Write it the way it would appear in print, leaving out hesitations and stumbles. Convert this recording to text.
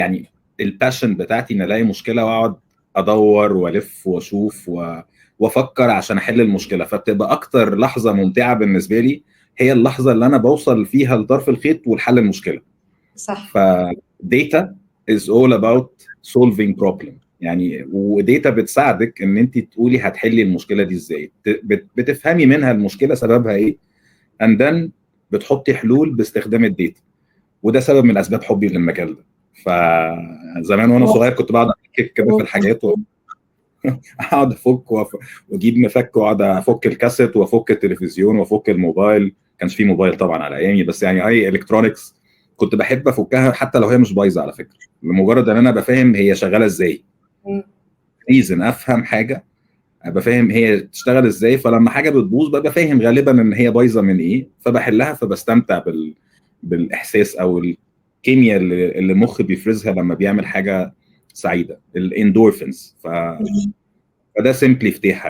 يعني الباشن بتاعتي ان الاقي مشكله واقعد ادور والف واشوف وافكر عشان احل المشكله. فبتبقى اكتر لحظه ممتعه بالنسبه لي هي اللحظه اللي انا بوصل فيها لطرف الخيط والحل المشكله. صح. فديتا is all about solving problem. يعني وديتا بتساعدك ان انت تقولي هتحلي المشكله دي ازاي، بتفهمي منها المشكله سببها ايه and then بتحطي حلول باستخدام الديتا. وده سبب من اسباب حبي للمجال ده. فزمان وانا صغير كنت بقعد افكك كده في الحاجات اقعد افك واجيب مفك واقعد افك الكاسيت وافك التلفزيون وافك الموبايل. كانش فيه موبايل طبعا على ايامي، بس يعني اي الكترونكس كنت بحب افكها حتى لو هي مش بايظه على فكره، لمجرد ان انا بفهم هي شغاله ازاي. ريزن افهم حاجه ابقى فاهم هي تشتغل ازاي، فلما حاجه بتبوظ ببقى فاهم غالبا ان هي بايظه من ايه فبحلها، فبستمتع بالاحساس او الكيمياء اللي المخ بيفرزها لما بيعمل حاجه سعيده، الاندورفينز. فده سيمبلي فتيحه.